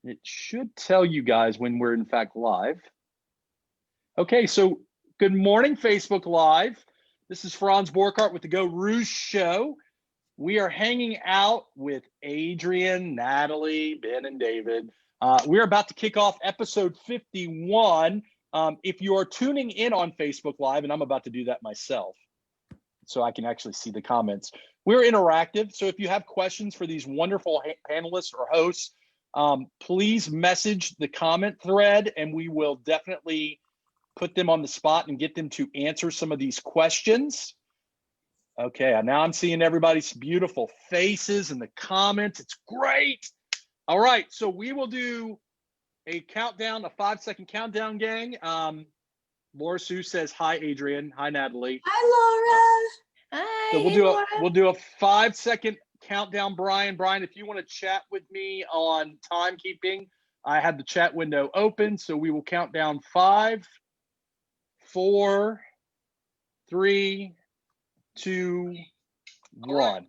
It should tell you guys when we're in fact live. Okay, so good morning, Facebook Live. This is Franz Borghardt with the Geaux Rouge show. We are hanging out with Adrian, Natalie, Ben, and David. We're about to kick off episode 51. If you are tuning in on Facebook Live, and I'm about to do that myself, so I can actually see the comments. We're interactive, so if you have questions for these wonderful panelists or hosts, please message the comment thread, and we will definitely put them on the spot and get them to answer some of these questions. Okay, now I'm seeing everybody's beautiful faces in the comments. It's great. All right, so we will do a countdown, a 5-second countdown, gang. Laura Sue says, hi, Adrian. Hi, Natalie. Hi, Laura. Hi, So we'll do a 5-second countdown, Brian. Brian, if you want to chat with me on timekeeping, I have the chat window open, so we will count down 5, 4, 3, 2, 1.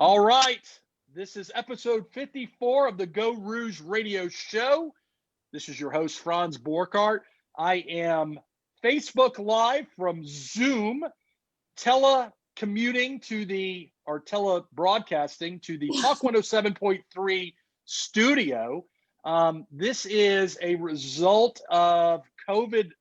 All right, this is episode 54 of the Geaux Rouge radio show. This is your host, Franz Borghardt. I am Facebook Live from Zoom, telecommuting to or telebroadcasting to the Talk 107.3 studio. This is a result of COVID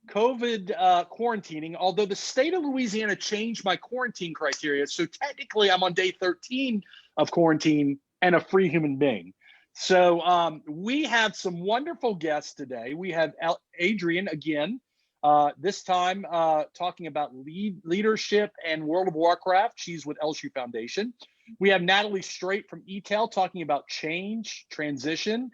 quarantining, although the state of Louisiana changed my quarantine criteria. So technically I'm on day 13 of quarantine and a free human being. So we have some wonderful guests today. We have Adrian again, this time talking about leadership and World of Warcraft. She's with LSU Foundation. We have Natalie straight from EATEL talking about change, transition,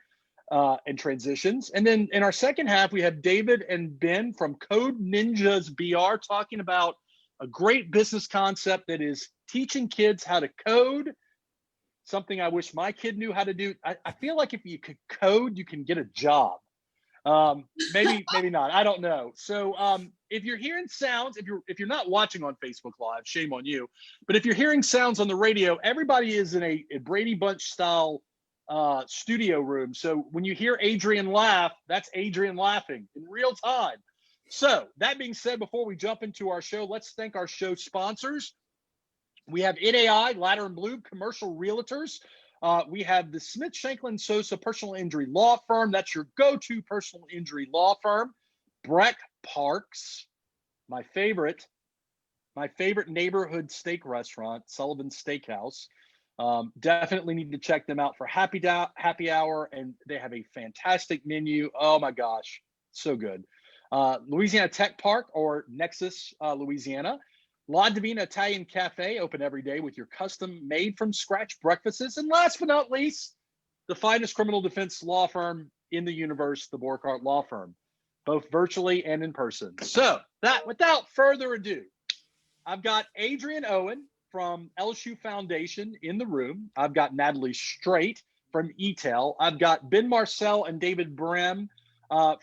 and transitions. And then in our second half, we have David and Ben from Code Ninjas BR talking about a great business concept that is teaching kids how to code, something I wish my kid knew how to do. I feel like if you could code, you can get a job. Maybe not. I don't know. So if you're hearing sounds, if you're not watching on Facebook Live, shame on you. But if you're hearing sounds on the radio, everybody is in a Brady Bunch style studio room. So when you hear Adrian laugh, that's Adrian laughing in real time. So that being said, before we jump into our show, let's thank our show sponsors. We have IDAI, Ladder and Blue, commercial realtors. We have the Smith Shanklin Sosa personal injury law firm. That's your go-to personal injury law firm. Breck Parks, my favorite neighborhood steak restaurant, Sullivan's Steakhouse. Definitely need to check them out for happy hour, and they have a fantastic menu. Oh my gosh, so good. Louisiana Tech Park, or Nexus, Louisiana. La Divina Italian Cafe, open every day with your custom made from scratch breakfasts. And last but not least, the finest criminal defense law firm in the universe, the Borghardt Law Firm, both virtually and in person. So that, without further ado, I've got Adrian Owen from LSU Foundation in the room. I've got Natalie Straight from EATEL. I've got Ben Marcel and David Brin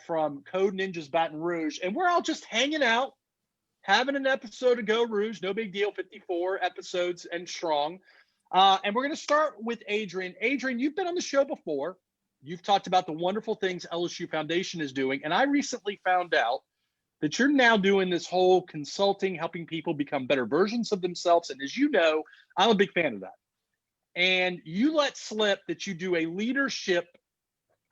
from Code Ninjas Baton Rouge. And we're all just hanging out, having an episode of Geaux Rouge. No big deal, 54 episodes and strong. And we're going to start with Adrian. Adrian, you've been on the show before. You've talked about the wonderful things LSU Foundation is doing. And I recently found out that you're now doing this whole consulting, helping people become better versions of themselves. And as you know, I'm a big fan of that. And you let slip that you do a leadership,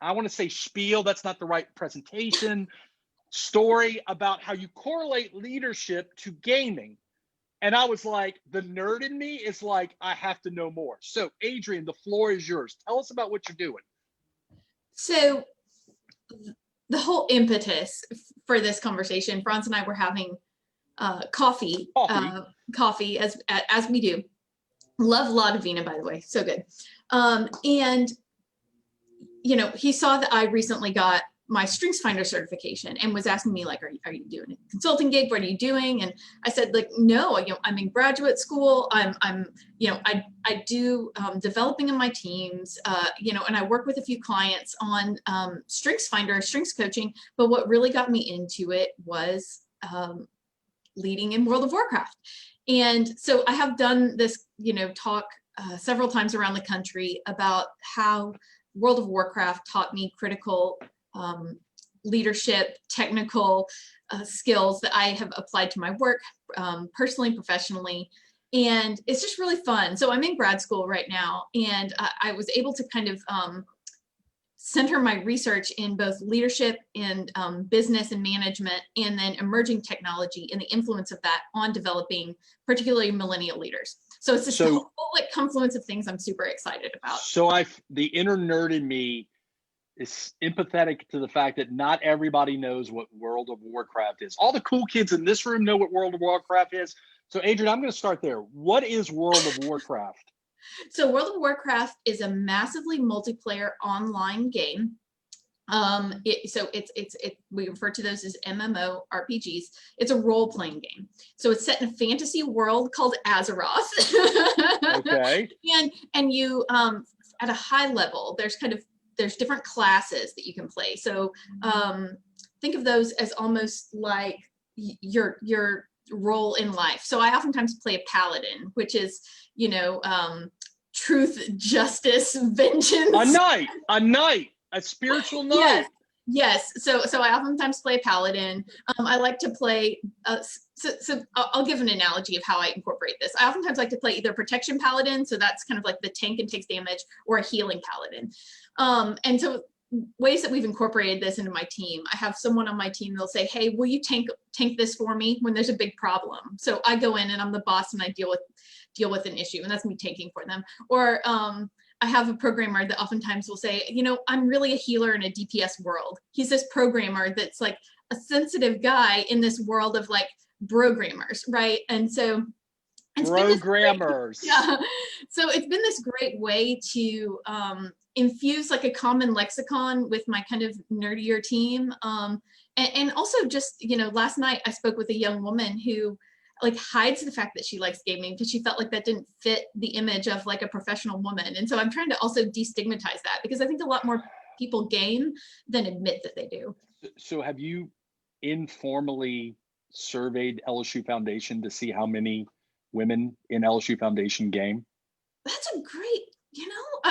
I want to say spiel, that's not the right presentation, story about how you correlate leadership to gaming. And I was like, the nerd in me is like, I have to know more. So Adrian, the floor is yours. Tell us about what you're doing. So the whole impetus for this conversation, Franz and I were having coffee as we do. Love La Divina, by the way, so good. And you know, he saw that I recently got my StrengthsFinder certification and was asking me like, are you doing a consulting gig? What are you doing? And I said like, no, I'm in graduate school. I do developing in my teams, and I work with a few clients on StrengthsFinder, strengths coaching. But what really got me into it was leading in World of Warcraft. And so I have done this, talk several times around the country about how World of Warcraft taught me critical leadership, technical skills that I have applied to my work, personally, professionally. And it's just really fun. So I'm in grad school right now, and I was able to kind of center my research in both leadership and business and management, and then emerging technology and the influence of that on developing particularly millennial leaders. So it's just a whole like confluence of things I'm super excited about. So the inner nerd in me is empathetic to the fact that not everybody knows what World of Warcraft is. All the cool kids in this room know what World of Warcraft is. So Adrian, I'm going to start there. What is World of Warcraft? So World of Warcraft is a massively multiplayer online game. We refer to those as MMO RPGs. It's a role-playing game. So it's set in a fantasy world called Azeroth. Okay. And you at a high level, there's different classes that you can play. So think of those as almost like your role in life. So I oftentimes play a paladin, which is, truth, justice, vengeance. A knight, a spiritual knight. Yes. So I oftentimes play a paladin. I like to play, so I'll give an analogy of how I incorporate this. I oftentimes like to play either protection paladin, so that's kind of like the tank and takes damage, or a healing paladin. And so ways that we've incorporated this into my team, I have someone on my team, they'll say, hey, will you tank this for me when there's a big problem? So I go in and I'm the boss and I deal with an issue, and that's me tanking for them. Or I have a programmer that oftentimes will say, I'm really a healer in a DPS world. He's this programmer that's like a sensitive guy in this world of like programmers, right? And so programmers. Yeah. So it's been this great way to infuse like a common lexicon with my kind of nerdier team. And also just, last night I spoke with a young woman who like hides the fact that she likes gaming because she felt like that didn't fit the image of like a professional woman. And so I'm trying to also destigmatize that, because I think a lot more people game than admit that they do. So have you informally surveyed LSU Foundation to see how many women in LSU Foundation game? That's a great,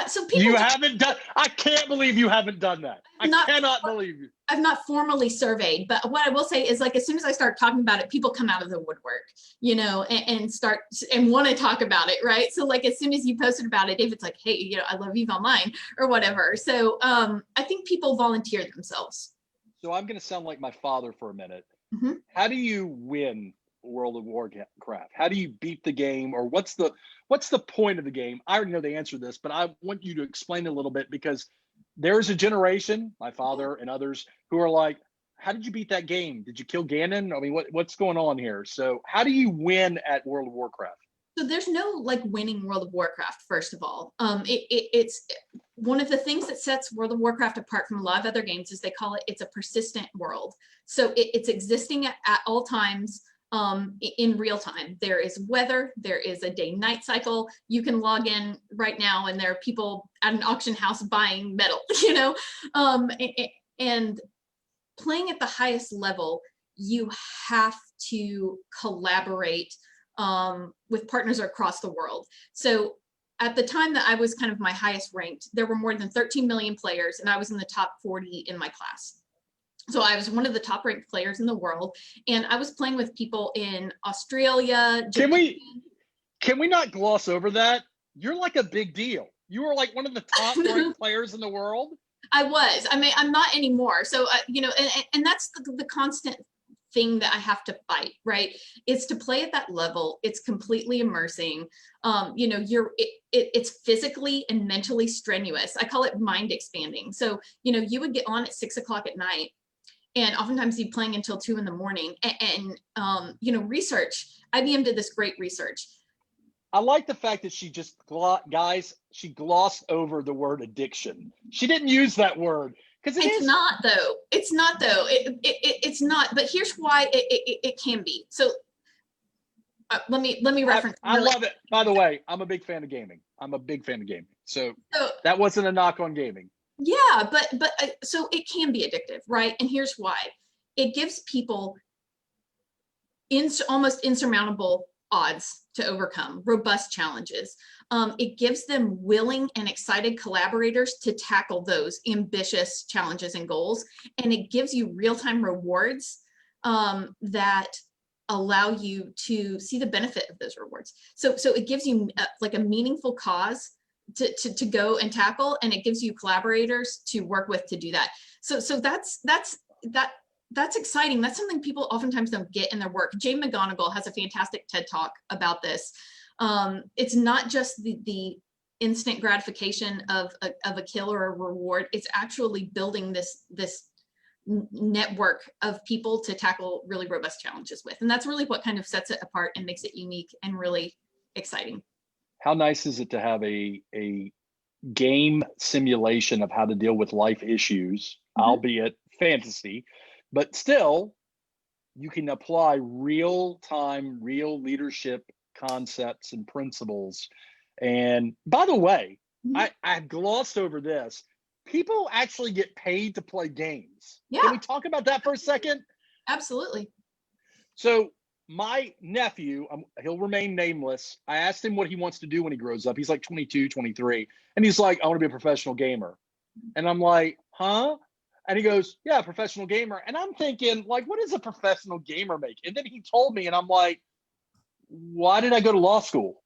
so people. You haven't done, I can't believe you haven't done that. I cannot believe you. I've not formally surveyed, but what I will say is, like, as soon as I start talking about it, people come out of the woodwork, and start and want to talk about it, right? So like, as soon as you posted about it, David's like, hey, I love Eve Online or whatever. So I think people volunteer themselves. So I'm going to sound like my father for a minute. Mm-hmm. How do you win World of Warcraft? How do you beat the game, or what's the point of the game? I already know the answer to this, but I want you to explain it a little bit, because there's a generation, my father and others, who are like, how did you beat that game? Did you kill Ganon? I mean, what's going on here? So how do you win at World of Warcraft? So there's no like winning World of Warcraft, first of all. It's one of the things that sets World of Warcraft apart from a lot of other games is they call it's a persistent world. So it's existing at all times. In real time. There is weather, there is a day-night cycle. You can log in right now and there are people at an auction house buying metal, and playing at the highest level, you have to collaborate with partners across the world. So at the time that I was kind of my highest ranked, there were more than 13 million players, and I was in the top 40 in my class. So I was one of the top ranked players in the world, and I was playing with people in Australia. Japan. Can we not gloss over that? You're like a big deal. You were like one of the top ranked players in the world. I was. I mean, I'm not anymore. So and that's the constant thing that I have to fight, right? It's to play at that level. It's completely immersing. It's physically and mentally strenuous. I call it mind expanding. So you would get on at 6 o'clock at night, and oftentimes you're playing until 2 a.m. And research. IBM did this great research. I like the fact that she just, she glossed over the word addiction. She didn't use that word. It's not though. It's not. But here's why it can be. So let me reference. I love it. By the way, I'm a big fan of gaming. So that wasn't a knock on gaming. Yeah, but so it can be addictive, right? And here's why. It gives people almost insurmountable odds to overcome, robust challenges. It gives them willing and excited collaborators to tackle those ambitious challenges and goals. And it gives you real-time rewards that allow you to see the benefit of those rewards. So it gives you like a meaningful cause to go and tackle, and it gives you collaborators to work with to do that. So that's exciting. That's something people oftentimes don't get in their work. Jane McGonigal has a fantastic TED Talk about this. It's not just the instant gratification of a kill or a reward. It's actually building this network of people to tackle really robust challenges with. And that's really what kind of sets it apart and makes it unique and really exciting. How nice is it to have a game simulation of how to deal with life issues, albeit fantasy, but still you can apply real-time, real leadership concepts and principles. And by the way, I glossed over this. People actually get paid to play games. Yeah. Can we talk about that for a second? Absolutely. So my nephew, he'll remain nameless. I asked him what he wants to do when he grows up. He's like 22, 23. And he's like, I want to be a professional gamer. And I'm like, huh? And he goes, yeah, professional gamer. And I'm thinking, like, what does a professional gamer make? And then he told me, and I'm like, why did I go to law school?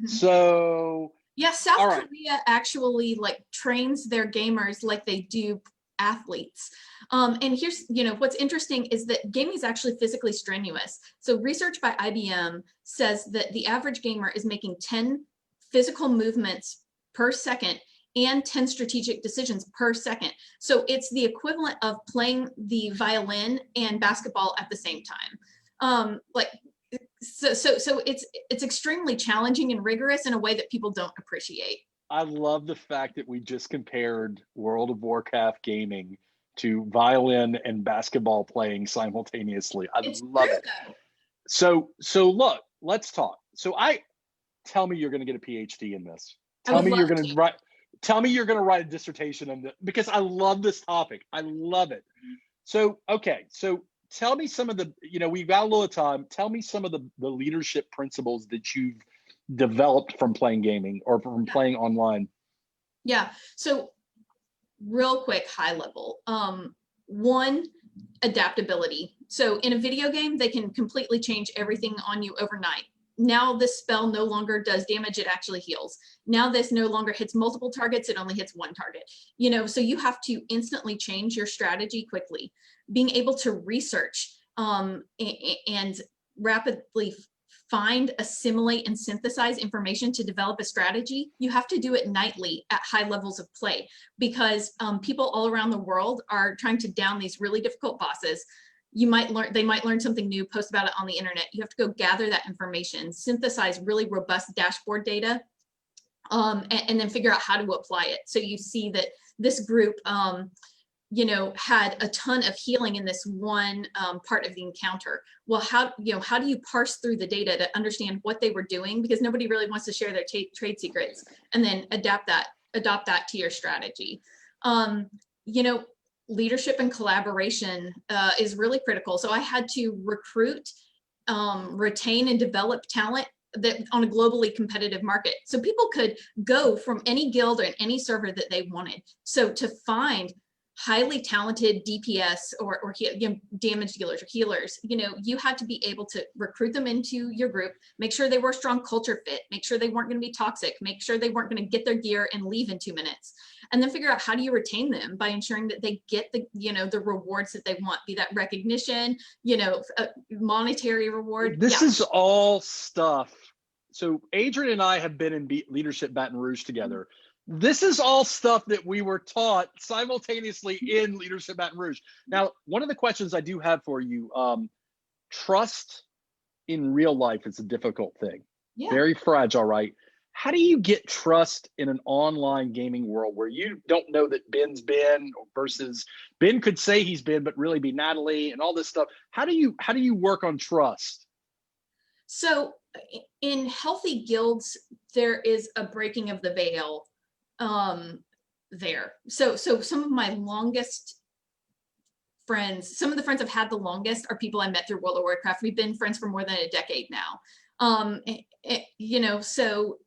So yeah, South Korea actually like trains their gamers like they do athletes. And here's, what's interesting is that gaming is actually physically strenuous. So research by IBM says that the average gamer is making 10 physical movements per second and 10 strategic decisions per second. So it's the equivalent of playing the violin and basketball at the same time. So it's extremely challenging and rigorous in a way that people don't appreciate. I love the fact that we just compared World of Warcraft gaming to violin and basketball playing simultaneously. It's love true, it. Though. So look, let's talk. So tell me you're going to get a PhD in this. Tell me you're going to write. Tell me you're going to write a dissertation on this, because I love this topic. I love it. So, okay. So tell me some of the, we've got a little time. Tell me some of the leadership principles that you've developed from playing gaming or from playing online. Yeah. So real quick, high level. One, adaptability. So in a video game, they can completely change everything on you overnight. Now this spell no longer does damage, it actually heals. Now this no longer hits multiple targets, it only hits one target. So you have to instantly change your strategy quickly. Being able to research and rapidly find, assimilate, and synthesize information to develop a strategy, you have to do it nightly at high levels of play, because people all around the world are trying to down these really difficult bosses. They might learn something new, post about it on the internet. You have to go gather that information, synthesize really robust dashboard data, and then figure out how to apply it. So you see that this group, had a ton of healing in this one part of the encounter. Well, how do you parse through the data to understand what they were doing? Because nobody really wants to share their trade secrets, and then adopt that to your strategy. Leadership and collaboration is really critical. So I had to recruit, retain, and develop talent that on a globally competitive market. So people could go from any guild or any server that they wanted. So to find highly talented DPS or damage dealers or healers, you had to be able to recruit them into your group, make sure they were a strong culture fit, make sure they weren't going to be toxic, make sure they weren't going to get their gear and leave in 2 minutes, and then figure out how do you retain them by ensuring that they get the rewards that they want, be that recognition, a monetary reward. This is all stuff. So Adrian and I have been in Leadership Baton Rouge together. This is all stuff that we were taught simultaneously in Leadership Baton Rouge. Now, one of the questions I do have for you, trust in real life is a difficult thing. Yeah. Very fragile, right? How do you get trust in an online gaming world where you don't know that Ben's Ben versus Ben could say he's Ben, but really be Natalie and all this stuff? How do you work on trust? So in healthy guilds, there is a breaking of the veil there. So some of my longest friends, some of the friends I've had the longest are people I met through World of Warcraft. We've been friends for more than a decade now. So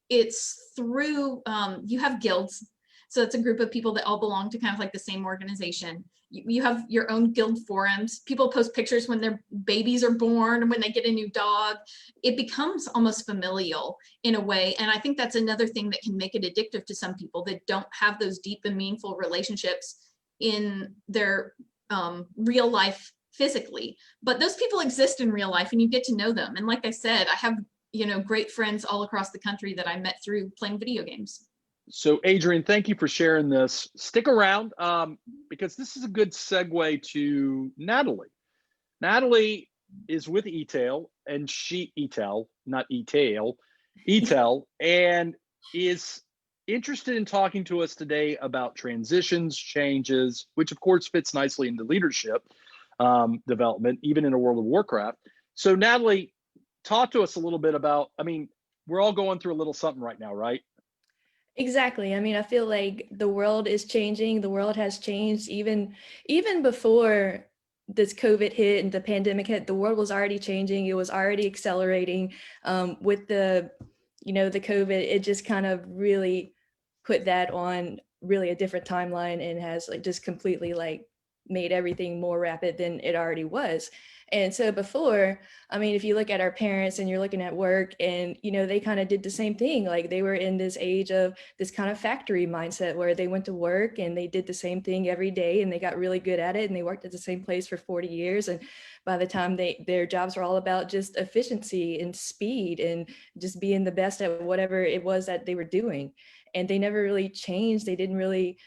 it's through, you have guilds. So it's a group of people that all belong to kind of like the same organization. You have your own guild forums. People post pictures when their babies are born and when they get a new dog. It becomes almost familial in a way. And I think that's another thing that can make it addictive to some people that don't have those deep and meaningful relationships in their real life physically. But those people exist in real life and you get to know them. And like I said, I have, great friends all across the country that I met through playing video games. So Adrian, thank you for sharing this. Stick around because this is a good segue to Natalie. Natalie is with EATEL and EATEL, not EATEL, and is interested in talking to us today about transitions, changes, which of course fits nicely into leadership development, even in a World of Warcraft. So Natalie, talk to us a little bit about, we're all going through a little something right now, right? Exactly. I feel like the world is changing. The world has changed even before this COVID hit and the pandemic hit. The world was already changing. It was already accelerating with the COVID. It just kind of really put that on really a different timeline and has just completely made everything more rapid than it already was. And so before, if you look at our parents and you're looking at work and, they kind of did the same thing. Like they were in this age of this kind of factory mindset where they went to work and they did the same thing every day and they got really good at it and they worked at the same place for 40 years. And by the time their jobs were all about just efficiency and speed and just being the best at whatever it was that they were doing. And they never really changed. They didn't really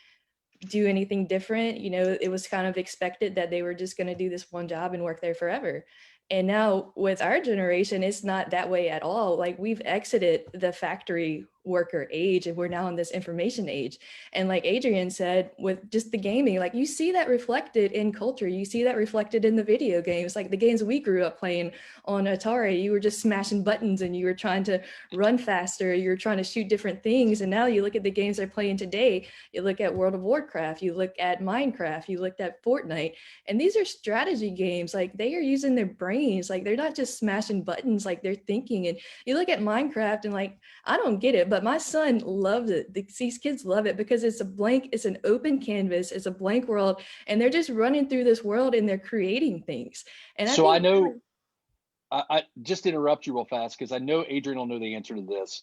do anything different. It was kind of expected that they were just going to do this one job and work there forever. And now with our generation, it's not that way at all. Like we've exited the factory worker age and we're now in this information age. And like Adrian said, with just the gaming, like you see that reflected in culture. You see that reflected in the video games, like the games we grew up playing on Atari. You were just smashing buttons and you were trying to run faster. You were trying to shoot different things. And now you look at the games they're playing today. You look at World of Warcraft, you look at Minecraft, you looked at Fortnite, and these are strategy games. Like they are using their brains. Like they're not just smashing buttons, like they're thinking. And you look at Minecraft and like, I don't get it, but my son loves it. These kids love it because it's an open canvas, it's a blank world, and they're just running through this world and they're creating things. And so I know, I just interrupt you real fast because I know Adrian will know the answer to this.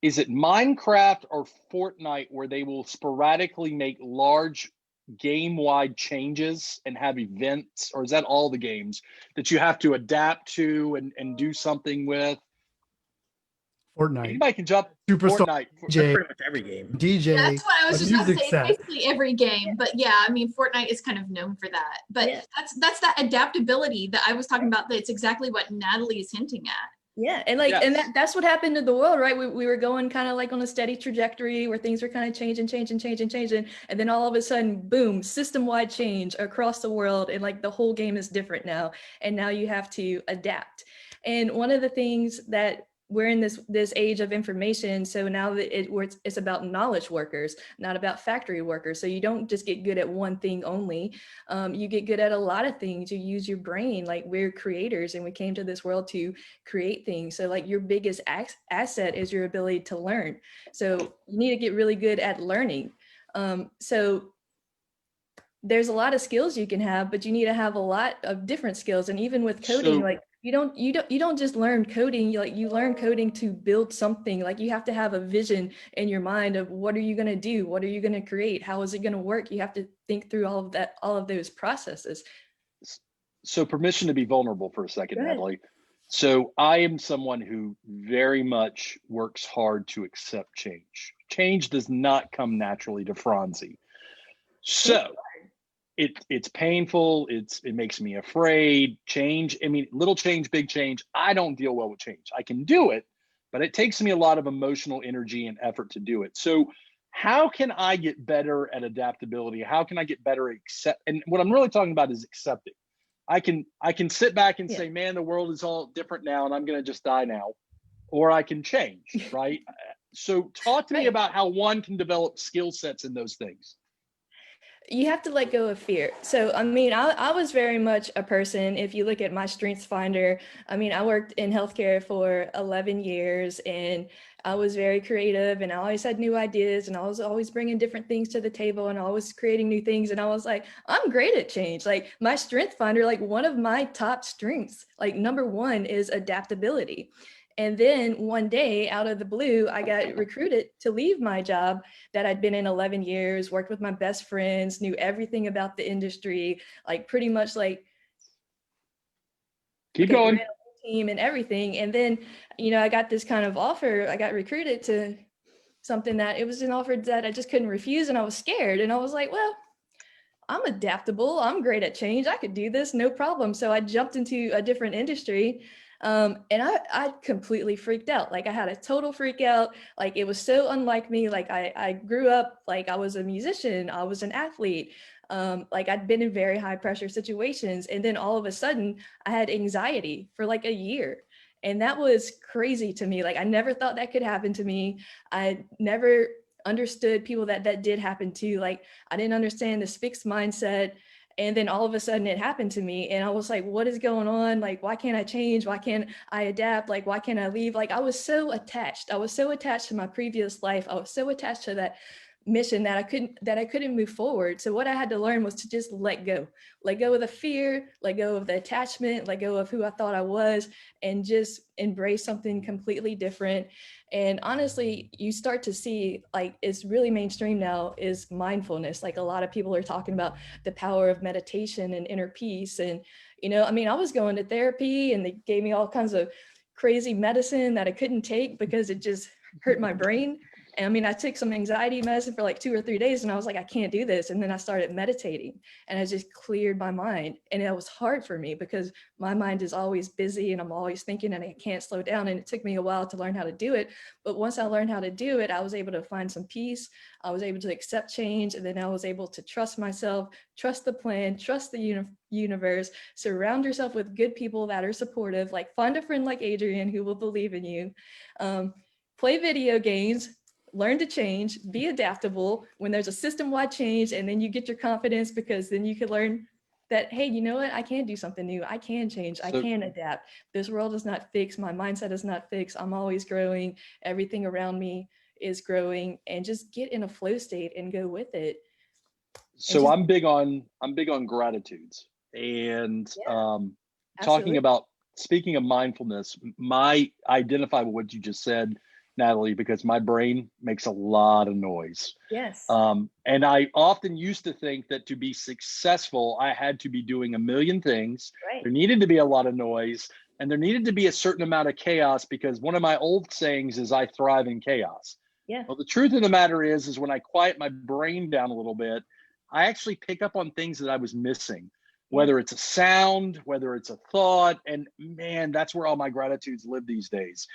Is it Minecraft or Fortnite where they will sporadically make large game-wide changes and have events, or is that all the games that you have to adapt to and do something with? Fortnite. Anybody can jump. Superstar Fortnite. DJ. Pretty much every game. DJ. Yeah, that's what I was just going to say. Set. Basically every game, but yeah, Fortnite is kind of known for that. But yeah, that's that adaptability that I was talking about. That's exactly what Natalie is hinting at. Yeah, and and that's what happened to the world, right? We were going kind of like on a steady trajectory where things were kind of changing, and then all of a sudden, boom, system-wide change across the world, and like the whole game is different now, and now you have to adapt. And one of the things that we're in this age of information, so now that it's about knowledge workers, not about factory workers. So you don't just get good at one thing only. You get good at a lot of things. You use your brain. Like we're creators, and we came to this world to create things. So like your biggest asset is your ability to learn. So you need to get really good at learning. So there's a lot of skills you can have, but you need to have a lot of different skills. And even with coding, you don't just learn coding. You learn coding to build something. Like you have to have a vision in your mind of what are you going to do? What are you going to create? How is it going to work? You have to think through all of those processes. So permission to be vulnerable for a second, Natalie. So I am someone who very much works hard to accept change. Change does not come naturally to Franzi. So it's painful. It makes me afraid. Change. Little change, big change. I don't deal well with change. I can do it, but it takes me a lot of emotional energy and effort to do it. So how can I get better at adaptability? How can I get better at accept? And what I'm really talking about is accepting. I can sit back and say, man, the world is all different now and I'm going to just die now, or I can change, right? So talk to me about how one can develop skill sets in those things. you have to let go of fear. So, I mean, I was very much a person, if you look at my strengths finder, I mean, I worked in healthcare for 11 years and I was very creative and I always had new ideas and I was always bringing different things to the table and always creating new things. And I was like, I'm great at change. Like my strength finder, like one of my top strengths, like number one is adaptability. And then one day out of the blue, I got recruited to leave my job that I'd been in 11 years, worked with my best friends, knew everything about the industry, like pretty much like Keep going. ran a whole team and everything. And then, you know, I got this kind of offer. I got recruited to something that it was an offer that I just couldn't refuse. And I was scared. And I was like, well, I'm adaptable. I'm great at change. I could do this, no problem. So I jumped into a different industry. And I completely freaked out. Like I had a total freak out. Like it was so unlike me. Like I grew up, like I was a musician, I was an athlete. Like I'd been in very high pressure situations. And then all of a sudden I had anxiety for like a year. And that was crazy to me. Like I never thought that could happen to me. I never understood people that did happen to. Like I didn't understand this fixed mindset. And then all of a sudden it happened to me. And I was like, what is going on? Like, why can't I change? Why can't I adapt? Like, why can't I leave? Like, I was so attached. I was so attached to my previous life. I was so attached to that mission that I couldn't move forward. So what I had to learn was to just let go of the fear, let go of the attachment, let go of who I thought I was, and just embrace something completely different. And honestly, you start to see, like, it's really mainstream now, is mindfulness. Like a lot of people are talking about the power of meditation and inner peace. And, you know, I mean, I was going to therapy and they gave me all kinds of crazy medicine that I couldn't take because it just hurt my brain. And I mean, I took some anxiety medicine for like 2 or 3 days and I was like, I can't do this. And then I started meditating and I just cleared my mind. And it was hard for me because my mind is always busy and I'm always thinking and I can't slow down. And it took me a while to learn how to do it. But once I learned how to do it, I was able to find some peace. I was able to accept change. And then I was able to trust myself, trust the plan, trust the universe, surround yourself with good people that are supportive, like find a friend like Adrian who will believe in you, play video games, learn to change, be adaptable when there's a system-wide change, and then you get your confidence because then you can learn that, hey, you know what? I can do something new. I can change. I can adapt. This world is not fixed. My mindset is not fixed. I'm always growing. Everything around me is growing, and just get in a flow state and go with it. So I'm big on gratitudes and talking about, speaking of mindfulness, I identify with what you just said, Natalie, because my brain makes a lot of noise. Yes. And I often used to think that to be successful, I had to be doing a million things. Right. There needed to be a lot of noise and there needed to be a certain amount of chaos because one of my old sayings is I thrive in chaos. Yeah. Well, the truth of the matter is when I quiet my brain down a little bit, I actually pick up on things that I was missing, whether it's a sound, whether it's a thought, and man, that's where all my gratitudes live these days.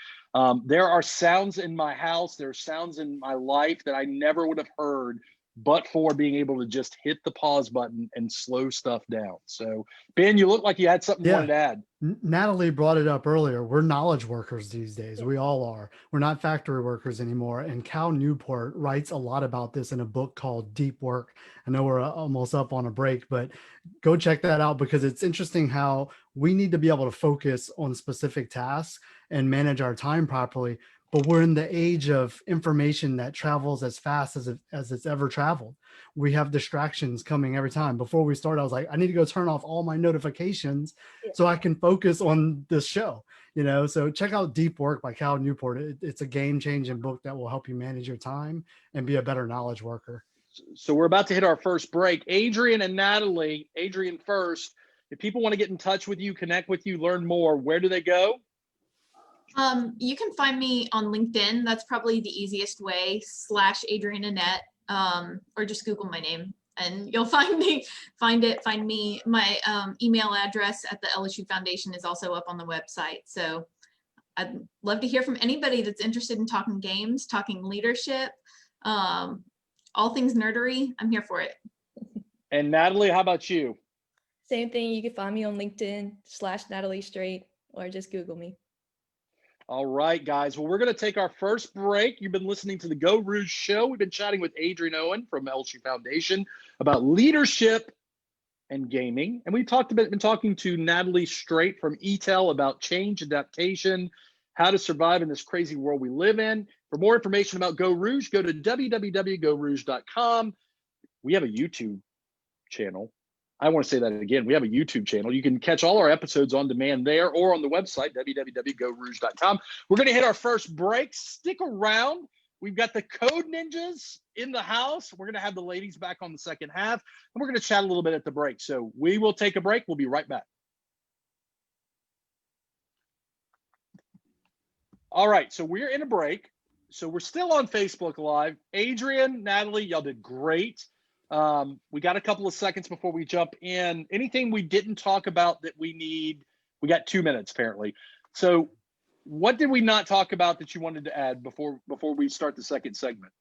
There are sounds in my house, there are sounds in my life that I never would have heard but for being able to just hit the pause button and slow stuff down. So Ben, you look like you had something you wanted to add. Natalie brought it up earlier. We're knowledge workers these days. We all are. We're not factory workers anymore. And Cal Newport writes a lot about this in a book called Deep Work. I know we're almost up on a break, but go check that out because it's interesting how we need to be able to focus on specific tasks and manage our time properly. But we're in the age of information that travels as fast as it's ever traveled. We have distractions coming every time. Before we start, I was like, I need to go turn off all my notifications so I can focus on this show. You know, so check out Deep Work by Cal Newport. It's a game-changing book that will help you manage your time and be a better knowledge worker. So we're about to hit our first break. Adrian and Natalie, Adrian first. If people want to get in touch with you, connect with you, learn more, where do they go? You can find me on LinkedIn. That's probably the easiest way, /Adrian Annette, or just Google my name and you'll find me, find me. My email address at the LSU Foundation is also up on the website. So I'd love to hear from anybody that's interested in talking games, talking leadership, all things nerdery. I'm here for it. And Natalie, how about you? Same thing. You can find me on LinkedIn /Natalie Straight or just Google me. All right, guys. Well, we're going to take our first break. You've been listening to the Geaux Rouge show. We've been chatting with Adrian Owen from LSU Foundation about leadership and gaming. And we've been talking to Natalie Straight from EATEL about change, adaptation, how to survive in this crazy world we live in. For more information about Geaux Rouge, go to www.gauxrouge.com. We have a YouTube channel. I want to say that again. We have a YouTube channel. You can catch all our episodes on demand there or on the website, www.gauxrouge.com. We're going to hit our first break. Stick around. We've got the Code Ninjas in the house. We're going to have the ladies back on the second half, and we're going to chat a little bit at the break. So we will take a break. We'll be right back. All right, so we're in a break. So we're still on Facebook Live. Adrian, Natalie, y'all did great. We got a couple of seconds before we jump in. Anything we didn't talk about that we need? We got 2 minutes apparently. So what did we not talk about that you wanted to add before we start the second segment?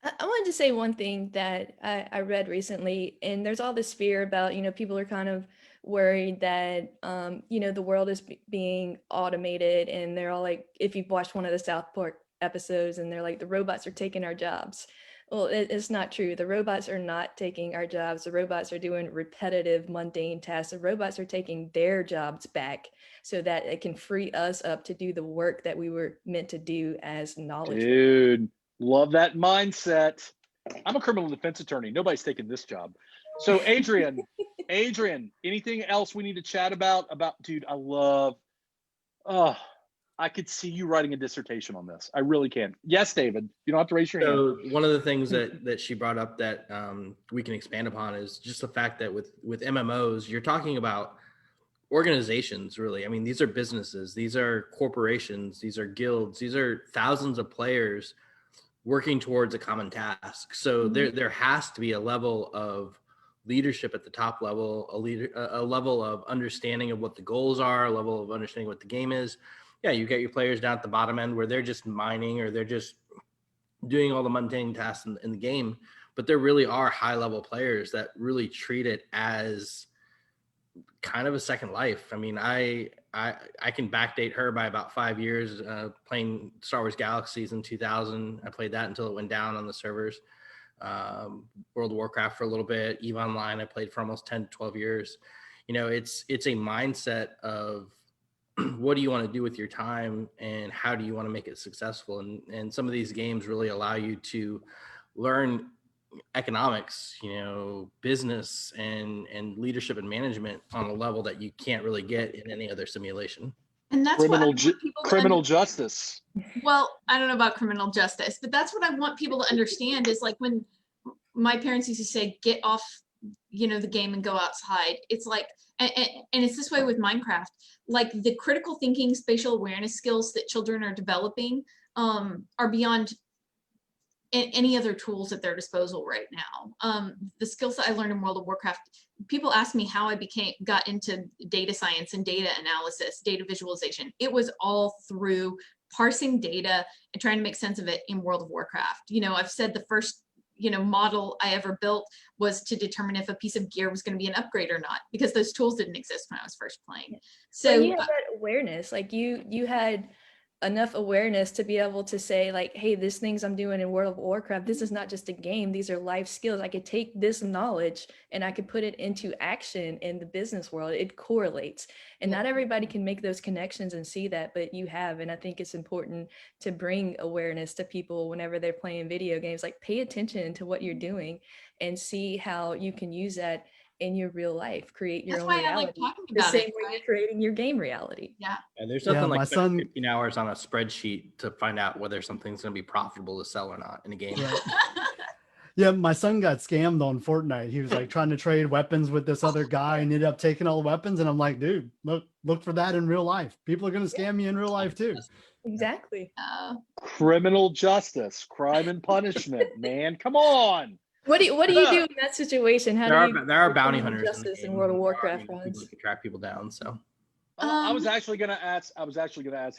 I wanted to say one thing that I read recently, and there's all this fear about, people are kind of worried that, the world is being automated, and they're all like, if you've watched one of the South Park episodes, and they're like, the robots are taking our jobs. Well, it's not true. The robots are not taking our jobs. The robots are doing repetitive, mundane tasks. The robots are taking their jobs back so that it can free us up to do the work that we were meant to do as knowledge. Dude, love that mindset. I'm a criminal defense attorney. Nobody's taking this job. So Adrian, anything else we need to chat about? Dude, I could see you writing a dissertation on this. I really can. Yes, David, you don't have to raise your hand. So one of the things that she brought up that we can expand upon is just the fact that with MMOs, you're talking about organizations, really. I mean, these are businesses, these are corporations, these are guilds, these are thousands of players working towards a common task. So there has to be a level of leadership at the top level, a level of understanding of what the goals are, a level of understanding what the game is. Yeah, you get your players down at the bottom end where they're just mining or they're just doing all the mundane tasks in the game. But there really are high level players that really treat it as kind of a second life. I mean, I can backdate her by about 5 years playing Star Wars Galaxies in 2000. I played that until it went down on the servers. World of Warcraft for a little bit. EVE Online, I played for almost 10 to 12 years. It's a mindset of what do you want to do with your time and how do you want to make it successful? And some of these games really allow you to learn economics, business and leadership and management on a level that you can't really get in any other simulation. And that's criminal justice. Well, I don't know about criminal justice, but that's what I want people to understand is like when my parents used to say, get off, the game and go outside. It's like, and it's this way with Minecraft, like the critical thinking, spatial awareness skills that children are developing are beyond any other tools at their disposal right now. The skills that I learned in World of Warcraft, people ask me how I got into data science and data analysis, data visualization. It was all through parsing data and trying to make sense of it in World of Warcraft. I've said the first model I ever built was to determine if a piece of gear was going to be an upgrade or not, because those tools didn't exist when I was first playing. So you had that awareness, like you had enough awareness to be able to say like, hey, these things I'm doing in World of Warcraft, this is not just a game, these are life skills. I could take this knowledge and I could put it into action in the business world. It correlates, and not everybody can make those connections and see that, but you have. And I think it's important to bring awareness to people whenever they're playing video games, like pay attention to what you're doing and see how you can use that in your real life, create your own reality. I like talking about the same way you're creating your game reality. Yeah. And there's nothing like 15 hours on a spreadsheet to find out whether something's going to be profitable to sell or not in a game. Right. Yeah, my son got scammed on Fortnite. He was like trying to trade weapons with this other guy and ended up taking all the weapons. And I'm like, dude, look for that in real life. People are going to scam you in real life too. Exactly. Criminal justice, crime and punishment, man. Come on. What do you do in that situation? There are bounty hunters justice in World of Warcraft. People can track people down. So I was actually going to ask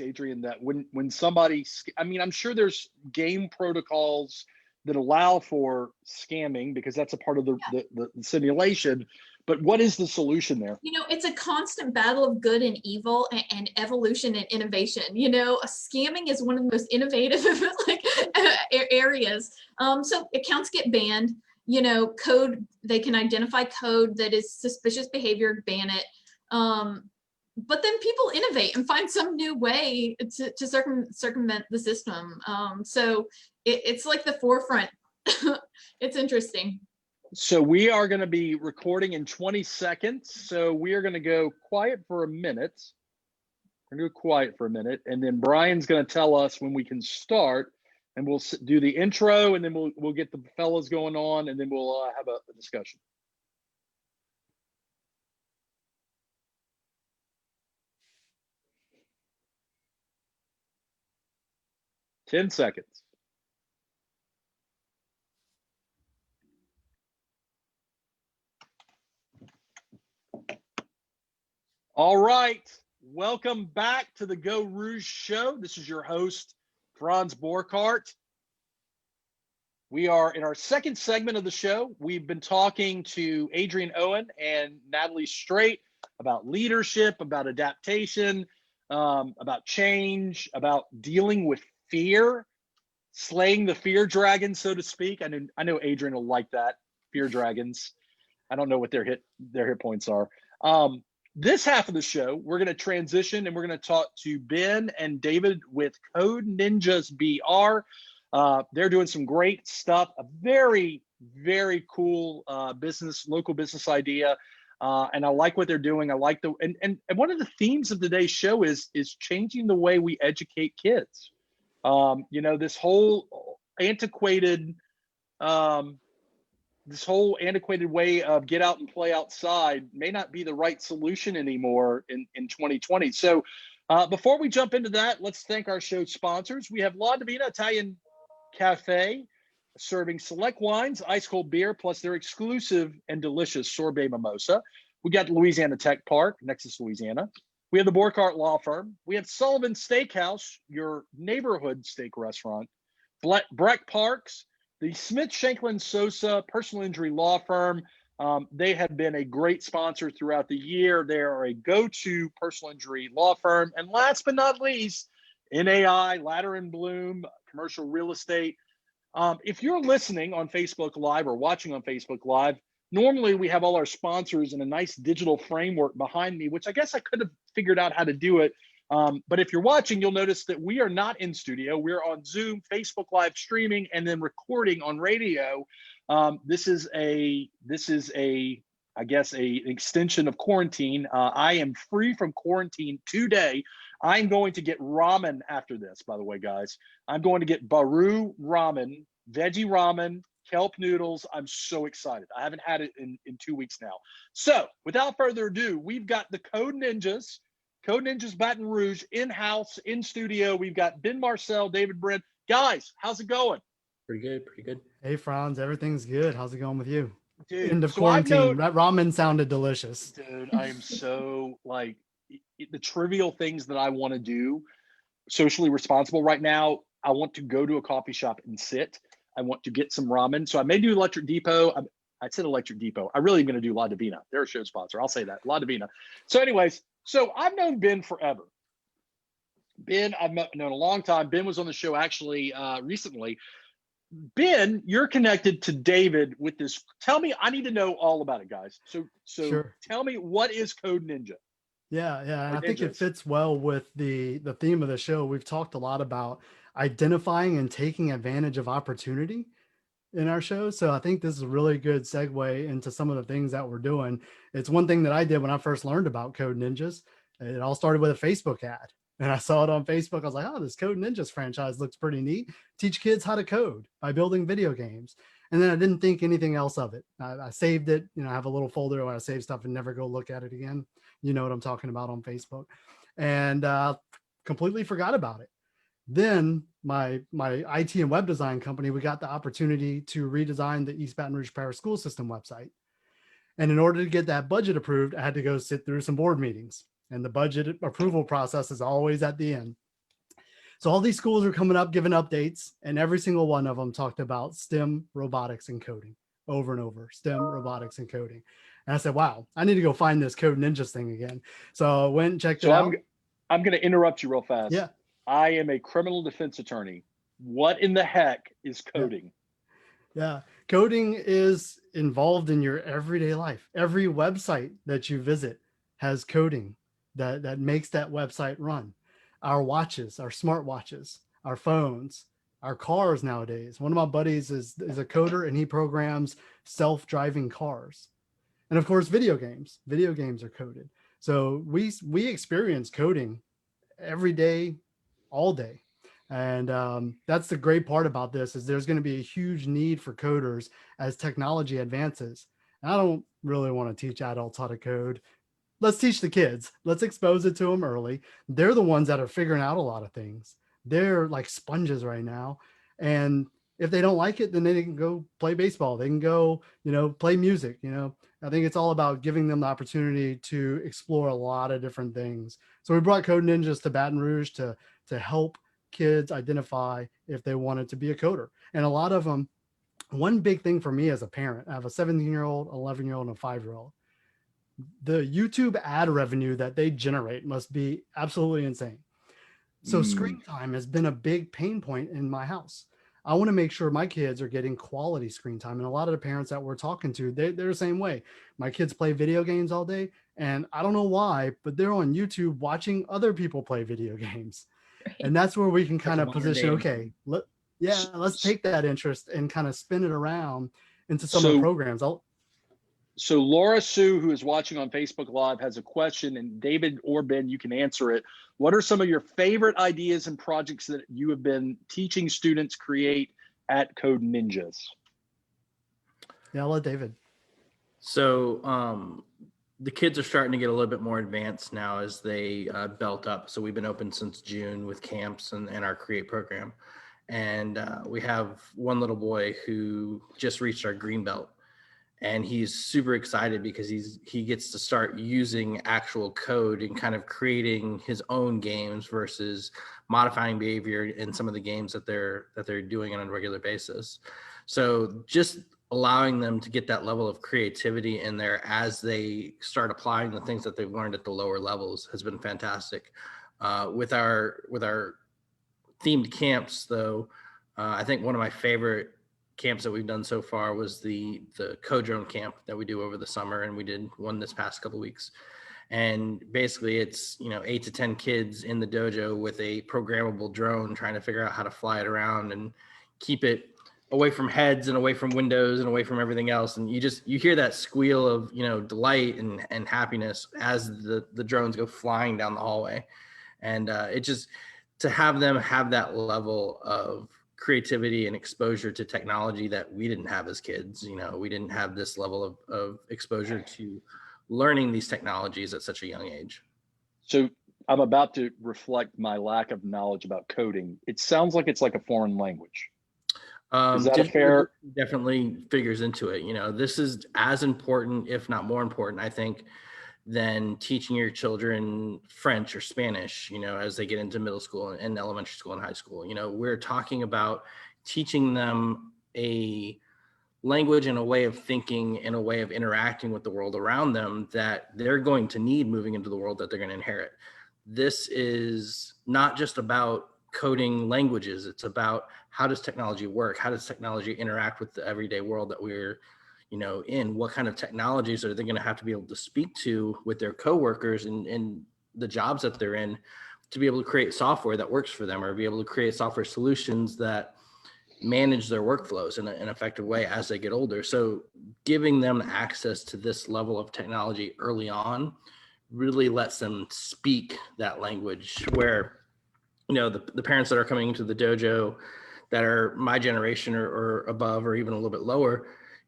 Adrian that when somebody, I'm sure there's game protocols that allow for scamming because that's a part of the simulation. But what is the solution there? It's a constant battle of good and evil and evolution and innovation. Scamming is one of the most innovative areas. So accounts get banned. Code, they can identify code that is suspicious behavior, ban it. But then people innovate and find some new way to circumvent the system. So it's like the forefront. It's interesting. So we are going to be recording in 20 seconds. So we are going to go quiet for a minute. We're going to go quiet for a minute. And then Brian's going to tell us when we can start. And we'll do the intro, and then we'll get the fellas going on, and then we'll have a discussion. Ten seconds. All right. Welcome back to the Geaux Rouge show. This is your host, Franz Borghardt. We are in our second segment of the show. We've been talking to Adrian Owen and Natalie Straight about leadership, about adaptation, about change, about dealing with fear, slaying the fear dragon, so to speak. I know Adrian will like that, fear dragons. I don't know what their hit points are. This half of the show, we're going to transition and we're going to talk to Ben and David with Code Ninjas BR. They're doing some great stuff, a very, very cool local business idea. And I like what they're doing. I like and one of the themes of today's show is changing the way we educate kids. This whole antiquated way of get out and play outside may not be the right solution anymore in 2020. So before we jump into that, let's thank our show sponsors. We have La Divina Italian Cafe, serving select wines, ice cold beer, plus their exclusive and delicious sorbet mimosa. We got Louisiana Tech Park, Nexus, Louisiana. We have the Borghardt Law Firm. We have Sullivan Steakhouse, your neighborhood steak restaurant. Breck Parks, the Smith Shanklin Sosa Personal Injury Law Firm. They have been a great sponsor throughout the year. They are a go-to personal injury law firm. And last but not least, NAI, Ladder and Bloom, commercial real estate. If you're listening on Facebook Live or watching on Facebook Live, normally we have all our sponsors in a nice digital framework behind me, which I guess I could have figured out how to do it. But if you're watching, you'll notice that we are not in studio. We're on Zoom, Facebook Live streaming, and then recording on radio. This is an extension of quarantine. I am free from quarantine today. I'm going to get ramen after this, by the way, guys. I'm going to get Baru ramen, veggie ramen, kelp noodles. I'm so excited. I haven't had it in 2 weeks now. So without further ado, we've got the Code Ninjas Baton Rouge, in-house, in studio. We've got Ben, Marcel, David, Brin. Guys, how's it going? Pretty good. Hey, Franz, everything's good. How's it going with you? Dude, End of quarantine. That ramen sounded delicious. Dude, I am so the trivial things that I want to do, socially responsible right now. I want to go to a coffee shop and sit. I want to get some ramen. So I may do Electric Depot. I said Electric Depot. I really am going to do La Divina. They're a show sponsor. I'll say that, La Divina. So anyways, so I've known Ben forever. Ben, I've known a long time. Ben was on the show actually recently. Ben, you're connected to David with this. Tell me, I need to know all about it, guys. So sure. Tell me, what is Code Ninja? Yeah. I think it fits well with the theme of the show. We've talked a lot about identifying and taking advantage of opportunity in our show. So I think this is a really good segue into some of the things that we're doing. It's one thing that I did when I first learned about Code Ninjas. It all started with a Facebook ad. And I saw it on Facebook. I was like, oh, this Code Ninjas franchise looks pretty neat. Teach kids how to code by building video games. And then I didn't think anything else of it. I saved it. I have a little folder where I save stuff and never go look at it again. You know what I'm talking about on Facebook. And completely forgot about it. Then my IT and web design company, we got the opportunity to redesign the East Baton Rouge Parish School System website. And in order to get that budget approved, I had to go sit through some board meetings. And the budget approval process is always at the end. So all these schools are coming up, giving updates, and every single one of them talked about STEM, robotics, and coding over and over, STEM, robotics, and coding. And I said, wow, I need to go find this Code Ninjas thing again. So I went and checked it So out. I'm going to interrupt you real fast. Yeah. I am a criminal defense attorney. What in the heck is coding? Yeah. Coding is involved in your everyday life. Every website that you visit has coding that makes that website run. Our watches, our smartwatches, our phones, our cars nowadays. One of my buddies is a coder, and he programs self-driving cars. And of course, video games. Video games are coded. So we experience coding every day, all day. And that's the great part about this, is there's going to be a huge need for coders as technology advances. And I don't really want to teach adults how to code. Let's teach the kids. Let's expose it to them early. They're the ones that are figuring out a lot of things. They're like sponges right now. And if they don't like it, then they can go play baseball. They can go, play music. I think it's all about giving them the opportunity to explore a lot of different things. So we brought Code Ninjas to Baton Rouge to help kids identify if they wanted to be a coder. And a lot of them, one big thing for me as a parent, I have a 17-year-old, 11-year-old, and a 5-year-old. The YouTube ad revenue that they generate must be absolutely insane. So screen time has been a big pain point in my house. I want to make sure my kids are getting quality screen time. And a lot of the parents that we're talking to, they're the same way. My kids play video games all day, and I don't know why, but they're on YouTube watching other people play video games. Right. And that's where we can kind of position, okay, let's take that interest and kind of spin it around into some of the programs. So Laura Sue, who is watching on Facebook Live, has a question, and David or Ben, you can answer it. What are some of your favorite ideas and projects that you have been teaching students create at Code Ninjas? Yeah, I'll let David. So the kids are starting to get a little bit more advanced now as they belt up. So we've been open since June with camps and our Create program. And we have one little boy who just reached our green belt. And he's super excited because he gets to start using actual code and kind of creating his own games versus modifying behavior in some of the games that they're doing on a regular basis. So just allowing them to get that level of creativity in there as they start applying the things that they've learned at the lower levels has been fantastic. With our themed camps, though, I think one of my favorite camps that we've done so far was the co-drone camp that we do over the summer, and we did one this past couple of weeks. And basically it's 8 to 10 kids in the dojo with a programmable drone trying to figure out how to fly it around and keep it away from heads and away from windows and away from everything else. And you hear that squeal of delight and happiness as the drones go flying down the hallway. And it just, to have them have that level of creativity and exposure to technology that we didn't have as kids. We didn't have this level of exposure to learning these technologies at such a young age. So I'm about to reflect my lack of knowledge about coding. It sounds like it's like a foreign language. Is that fair? Definitely figures into it. This is as important, if not more important, I think, than teaching your children French or Spanish, as they get into middle school and elementary school and high school. We're talking about teaching them a language and a way of thinking and a way of interacting with the world around them that they're going to need moving into the world that they're going to inherit. This is not just about coding languages. It's about how does technology work? How does technology interact with the everyday world that we're in? What kind of technologies are they going to have to be able to speak to with their coworkers and the jobs that they're in to be able to create software that works for them, or be able to create software solutions that manage their workflows in an effective way as they get older. So giving them access to this level of technology early on really lets them speak that language, where the parents that are coming into the dojo that are my generation or above, or even a little bit lower,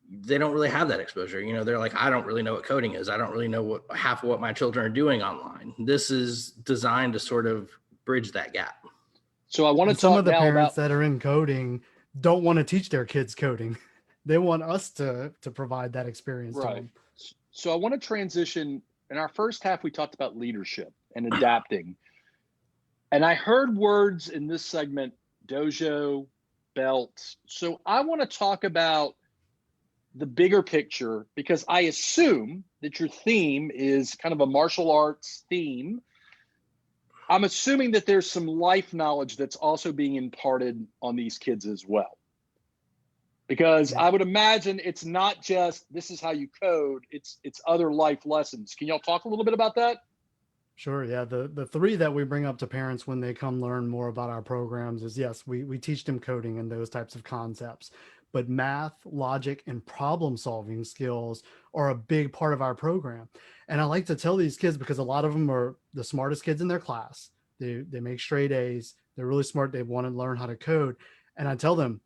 they don't really have that exposure. They're like, I don't really know what coding is. I don't really know half of what my children are doing online. This is designed to sort of bridge that gap. So I want to talk some of the now parents about that are in coding don't want to teach their kids coding. They want us to provide that experience to them. So I want to transition. In our first half, we talked about leadership and adapting. And I heard words in this segment, dojo, belt. So I want to talk about the bigger picture, because I assume that your theme is kind of a martial arts theme. I'm assuming that there's some life knowledge that's also being imparted on these kids as well. Because I would imagine it's not just this is how you code, it's other life lessons. Can y'all talk a little bit about that? Sure. Yeah. The three that we bring up to parents when they come learn more about our programs is, yes, we teach them coding and those types of concepts, but math, logic, and problem solving skills are a big part of our program. And I like to tell these kids, because a lot of them are the smartest kids in their class. They make straight A's. They're really smart. They want to learn how to code. And I tell them,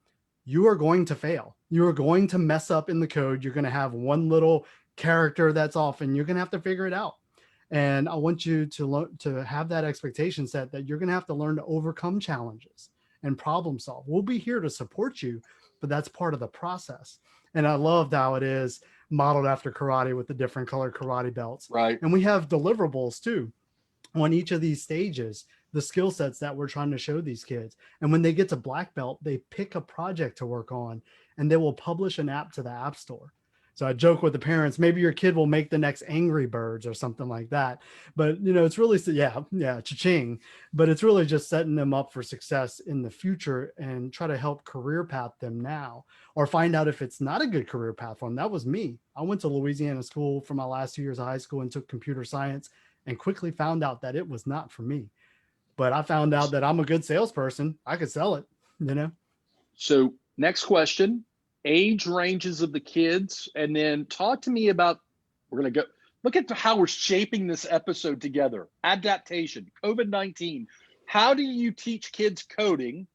you are going to fail. You are going to mess up in the code. You're going to have one little character that's off and you're going to have to figure it out. And I want you to have that expectation set that you're going to have to learn to overcome challenges and problem solve. We'll be here to support you, but that's part of the process. And I loved how it is modeled after karate with the different colored karate belts. Right. And we have deliverables too on each of these stages, the skill sets that we're trying to show these kids. And when they get to black belt, they pick a project to work on and they will publish an app to the App Store. So I joke with the parents, maybe your kid will make the next Angry Birds or something like that. But, it's really, cha-ching. But it's really just setting them up for success in the future and try to help career path them now, or find out if it's not a good career path for them. That was me. I went to Louisiana school for my last 2 years of high school and took computer science and quickly found out that it was not for me. But I found out that I'm a good salesperson. I could sell it, So next question. Age ranges of the kids, and then talk to me about, we're going to go look at how we're shaping this episode together. Adaptation, COVID-19. How do you teach kids coding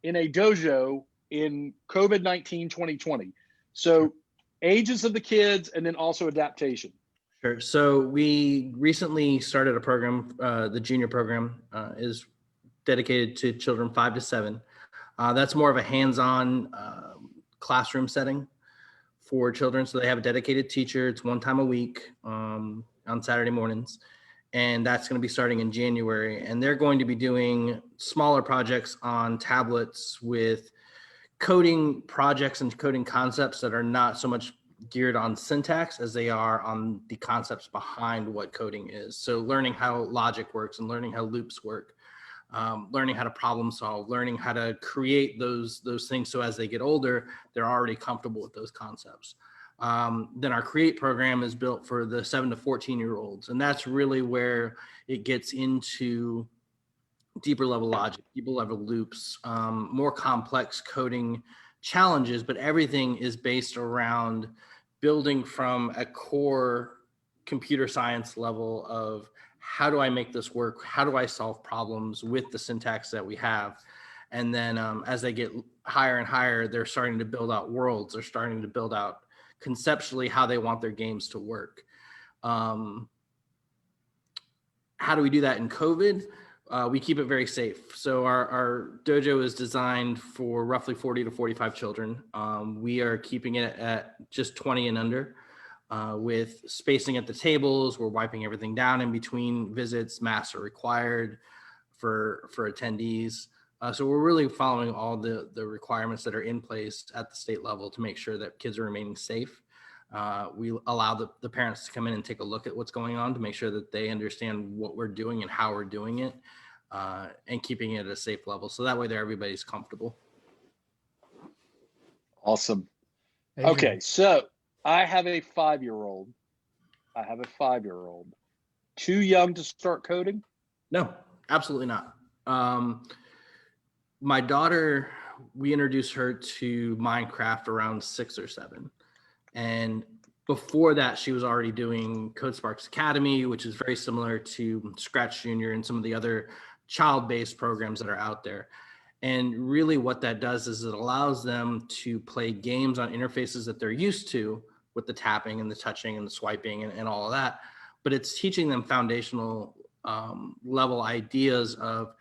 in a dojo in COVID-19 2020? So ages of the kids, and then also adaptation. Sure. So we recently started a program, the junior program is dedicated to children 5 to 7. That's more of a hands-on classroom setting for children. So they have a dedicated teacher. It's one time a week on Saturday mornings. And that's going to be starting in January. And they're going to be doing smaller projects on tablets with coding projects and coding concepts that are not so much geared on syntax as they are on the concepts behind what coding is. So learning how logic works and learning how loops work. Learning how to problem solve, learning how to create those things. So as they get older, they're already comfortable with those concepts. Then our create program is built for the 7 to 14-year-olds. And that's really where it gets into deeper level logic, deeper level loops, more complex coding challenges, but everything is based around building from a core computer science level of, how do I make this work? How do I solve problems with the syntax that we have? And then as they get higher and higher, they're starting to build out worlds. They're starting to build out conceptually how they want their games to work. How do we do that in COVID? We keep it very safe. So our dojo is designed for roughly 40 to 45 children. We are keeping it at just 20 and under. With spacing at the tables, we're wiping everything down in between visits. Masks are required for attendees. So we're really following all the requirements that are in place at the state level to make sure that kids are remaining safe. We allow the parents to come in and take a look at what's going on to make sure that they understand what we're doing and how we're doing it, and keeping it at a safe level. So that way everybody's comfortable. Awesome. Adrian. Okay, so I have a 5-year-old. Too young to start coding? No, absolutely not. My daughter, we introduced her to Minecraft around 6 or 7. And before that, she was already doing CodeSparks Academy, which is very similar to Scratch Junior and some of the other child-based programs that are out there. And really what that does is it allows them to play games on interfaces that they're used to, with the tapping and the touching and the swiping and all of that. But it's teaching them foundational level ideas of,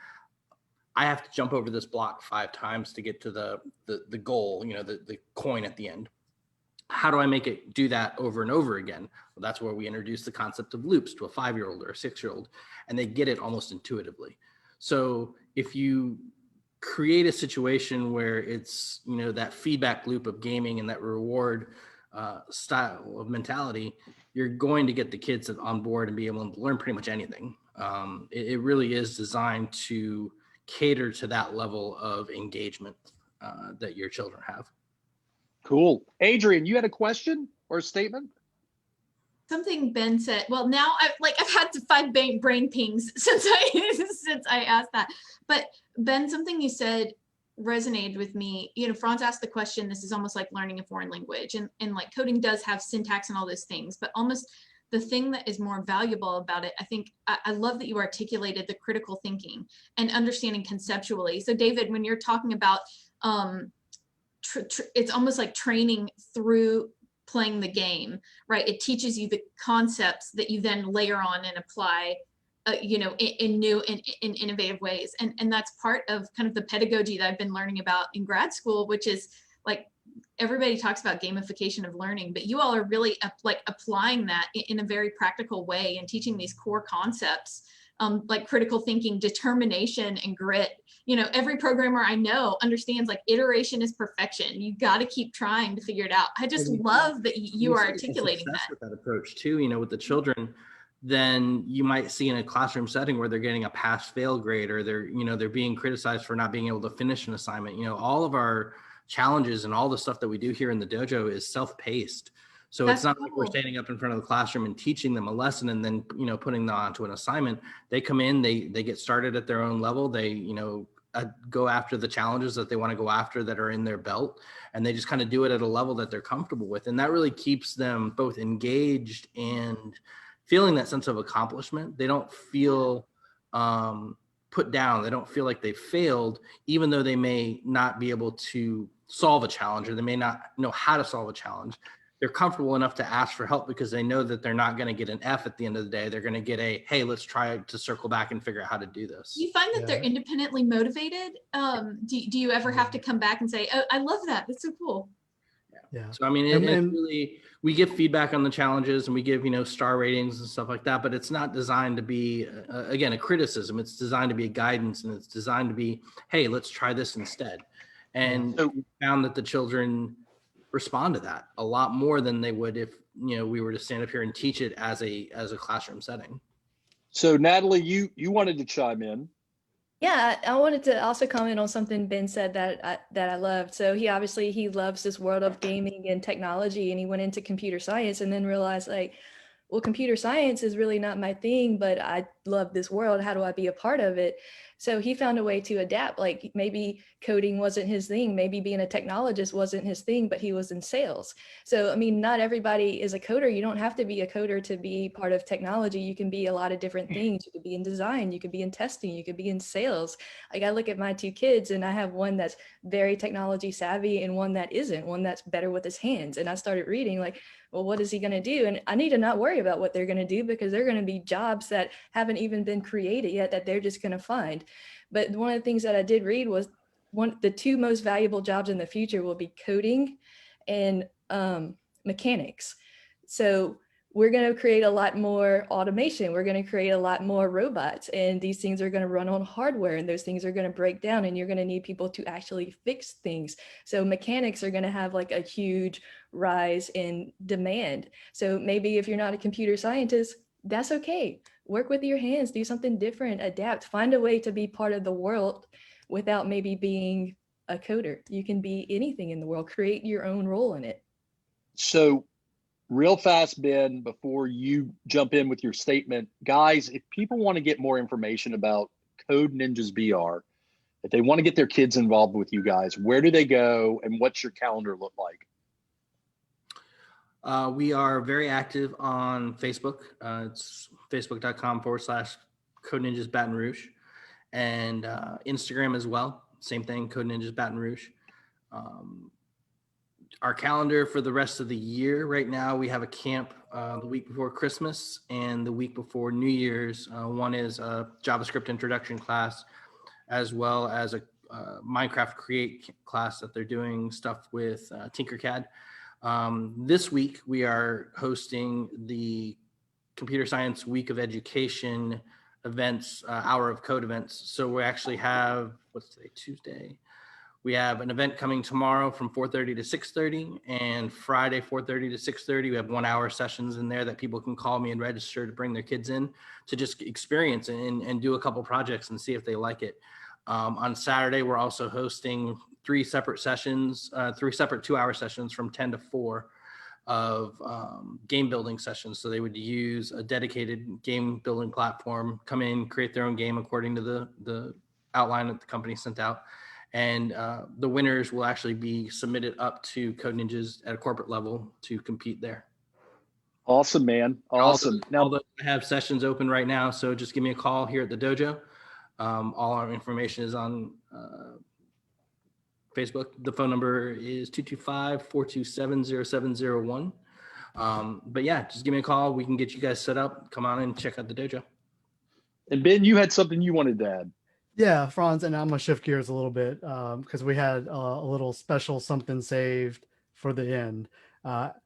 I have to jump over this block 5 times to get to the goal, the coin at the end. How do I make it do that over and over again? Well, that's where we introduce the concept of loops to a 5-year-old or a 6-year-old, and they get it almost intuitively. So if you create a situation where it's, you know, that feedback loop of gaming and that reward style of mentality, you're going to get the kids on board and be able to learn pretty much anything. It really is designed to cater to that level of engagement that your children have. Cool. Adrian, you had a question or a statement? Something Ben said. Well, now I've had to 5 brain pings since I asked that. But Ben, something you said resonated with me. You know, Franz asked the question, this is almost like learning a foreign language, and like coding does have syntax and all those things, but almost the thing that is more valuable about it, I think, I love that you articulated the critical thinking and understanding conceptually. So David, when you're talking about it's almost like training through playing the game, right? It teaches you the concepts that you then layer on and apply, you know, in new and in innovative ways. And that's part of kind of the pedagogy that I've been learning about in grad school, which is like, everybody talks about gamification of learning, but you all are really like applying that in a very practical way and teaching these core concepts, like critical thinking, determination, and grit. You know, every programmer I know understands like iteration is perfection. You got to keep trying to figure it out. I just love that you are articulating that. With that approach too, you know, with the children, then you might see in a classroom setting where they're getting a pass-fail grade, or they're, you know, they're being criticized for not being able to finish an assignment. You know, all of our challenges and all the stuff that we do here in the dojo is self-paced. So it's not like we're standing up in front of the classroom and teaching them a lesson and then, you know, putting them onto an assignment. They come in, they get started at their own level. They, you know, go after the challenges that they want to go after that are in their belt, and they just kind of do it at a level that they're comfortable with. And that really keeps them both engaged and feeling that sense of accomplishment. They don't feel put down. They don't feel like they failed, even though they may not be able to solve a challenge, or they may not know how to solve a challenge. They're comfortable enough to ask for help because they know that they're not going to get an F at the end of the day. They're going to get a, hey, let's try to circle back and figure out how to do this. Do you find that they're independently motivated? Do you ever have to come back and say, oh, I love that. That's so cool. Yeah. So, I mean, it really, we give feedback on the challenges and we give, you know, star ratings and stuff like that, but it's not designed to be, again, a criticism. It's designed to be a guidance, and it's designed to be, hey, let's try this instead. And we found that the children respond to that a lot more than they would if, you know, we were to stand up here and teach it as a classroom setting. So Natalie, you wanted to chime in. Yeah, I wanted to also comment on something Ben said that I loved. So he loves this world of gaming and technology, and he went into computer science and then realized, like, well, computer science is really not my thing, but I love this world. How do I be a part of it? So he found a way to adapt. Like, maybe coding wasn't his thing. Maybe being a technologist wasn't his thing, but he was in sales. So, I mean, not everybody is a coder. You don't have to be a coder to be part of technology. You can be a lot of different things. You could be in design, you could be in testing, you could be in sales. Like, I look at my 2 kids and I have one that's very technology savvy and one that isn't, one that's better with his hands. And I started reading, like, well, what is he going to do? And I need to not worry about what they're going to do, because they're going to be jobs that haven't even been created yet that they're just going to find. But one of the things that I did read was the 2 most valuable jobs in the future will be coding and mechanics. So we're going to create a lot more automation. We're going to create a lot more robots, and these things are going to run on hardware, and those things are going to break down, and you're going to need people to actually fix things. So mechanics are going to have like a huge rise in demand. So maybe if you're not a computer scientist, that's okay. Work with your hands, do something different, adapt, find a way to be part of the world without maybe being a coder. You can be anything in the world, create your own role in it. So real fast, Ben, before you jump in with your statement, guys, if people want to get more information about Code Ninjas VR, if they want to get their kids involved with you guys, where do they go, and what's your calendar look like? We are very active on Facebook. It's facebook.com/Code Ninjas Baton Rouge, and Instagram as well. Same thing, Code Ninjas Baton Rouge. Our calendar for the rest of the year right now, we have a camp the week before Christmas and the week before New Year's. One is a JavaScript introduction class, as well as a Minecraft Create class that they're doing stuff with Tinkercad. This week, we are hosting the Computer Science Week of Education events, hour of code events. So we actually have, what's today, Tuesday? We have an event coming tomorrow from 4:30 to 6:30, and Friday 4:30 to 6:30. We have 1 hour sessions in there that people can call me and register to bring their kids in to just experience and do a couple projects and see if they like it. On Saturday, we're also hosting 3 separate sessions, 3 separate 2-hour sessions from 10 to 4 of game building sessions. So they would use a dedicated game building platform, come in, create their own game according to the outline that the company sent out. And the winners will actually be submitted up to Code Ninjas at a corporate level to compete there. Awesome, man. Awesome. Now, I have sessions open right now, so just give me a call here at the dojo. All our information is on Facebook. The phone number is 225-427-0701. But yeah, just give me a call. We can get you guys set up. Come on and check out the dojo. And Ben, you had something you wanted to add. Yeah, Franz, and I'm gonna shift gears a little bit because we had a little special something saved for the end.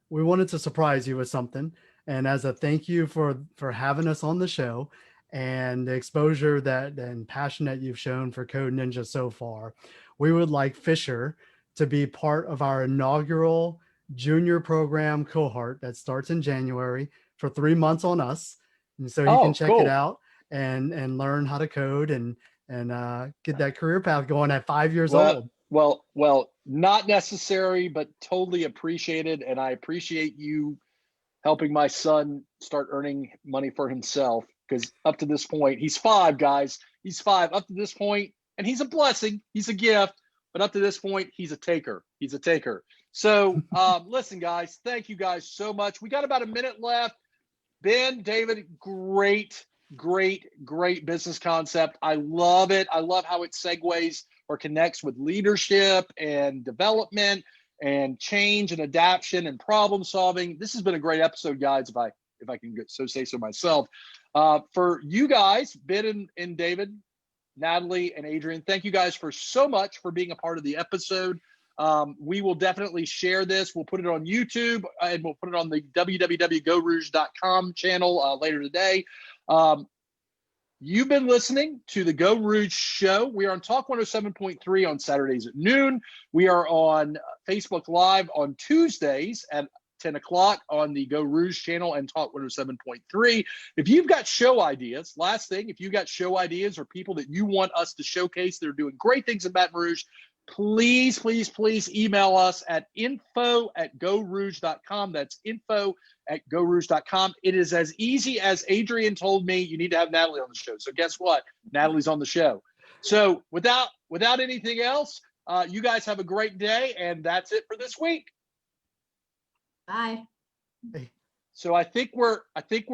We wanted to surprise you with something, and as a thank you for having us on the show and the exposure and passion that you've shown for Code Ninja so far, we would like Fisher to be part of our inaugural junior program cohort that starts in January for 3 months on us, and so you can check it out and learn how to code and get that career path going at 5 years old. Well, not necessary, but totally appreciated. And I appreciate you helping my son start earning money for himself. Because up to this point, he's 5, guys. He's 5 up to this point, and he's a blessing. He's a gift. But up to this point, he's a taker. He's a taker. So listen, guys, thank you guys so much. We got about a minute left. Ben, David, great business concept. I love it. I love how it segues or connects with leadership and development and change and adaptation and problem solving. This has been a great episode, guys, if I can say so myself. For you guys, Ben and David, Natalie and Adrian, thank you guys so much for being a part of the episode. We will definitely share this. We'll put it on YouTube and we'll put it on the www.geauxrouge.com channel later today. You've been listening to the Geaux Rouge Show. We are on Talk 107.3 on Saturdays at noon. We are on Facebook Live on Tuesdays at 10 o'clock on the Geaux Rouge channel and Talk 107.3. If you've got show ideas, last thing, if you've got show ideas or people that you want us to showcase that are doing great things in Baton Rouge, please email us at info@geauxrouge.com. That's info@geauxrouge.com. It is as easy as Adrian told me you need to have Natalie on the show. So guess what? Natalie's on the show. So without anything else, you guys have a great day, and that's it for this week. Bye. So I think we're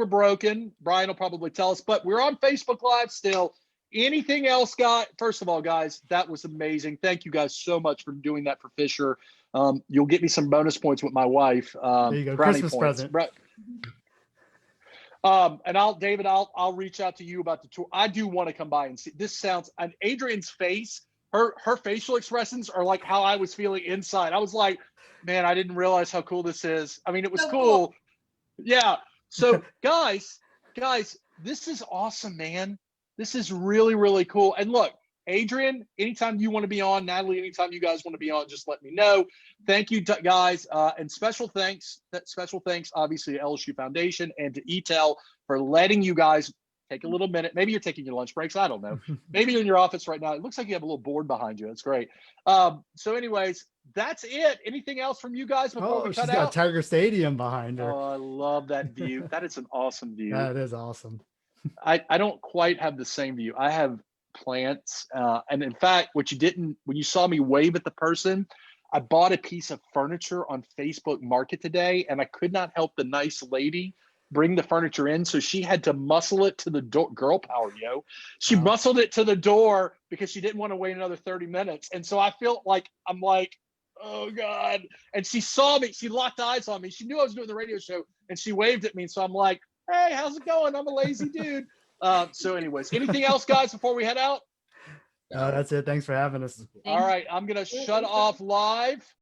broken. Brian will probably tell us, but we're on Facebook Live still. Anything else, guys? First of all, guys, that was amazing. Thank you guys so much for doing that for Fisher. You'll get me some bonus points with my wife. There you go, Christmas points. present. And I'll reach out to you about the tour. I do want to come by and see. This sounds, and Adrian's face, her facial expressions are like how I was feeling inside. I was like, man, I didn't realize how cool this is. I mean, it was so cool. Yeah. So guys, this is awesome, man. This is really, really cool. And look, Adrian, anytime you want to be on, Natalie, anytime you guys want to be on, just let me know. Thank you, guys. And special thanks, obviously, to LSU Foundation and to EATEL for letting you guys take a little minute. Maybe you're taking your lunch breaks. I don't know. Maybe you're in your office right now. It looks like you have a little board behind you. That's great. So anyways, that's it. Anything else from you guys before we cut out? She's got Tiger Stadium behind her. Oh, I love that view. That is an awesome view. That is awesome. I don't quite have the same view. I have plants. And in fact, when you saw me wave at the person, I bought a piece of furniture on Facebook Market today, and I could not help the nice lady bring the furniture in. So she had to muscle it to the door. Girl power, yo. She muscled it to the door because she didn't want to wait another 30 minutes. And so I feel like, I'm like, oh God. And she saw me. She locked eyes on me. She knew I was doing the radio show, and she waved at me. So I'm like, hey, how's it going? I'm a lazy dude. So anyways, anything else, guys, before we head out? That's it. Thanks for having us. All right. I'm going to shut off live.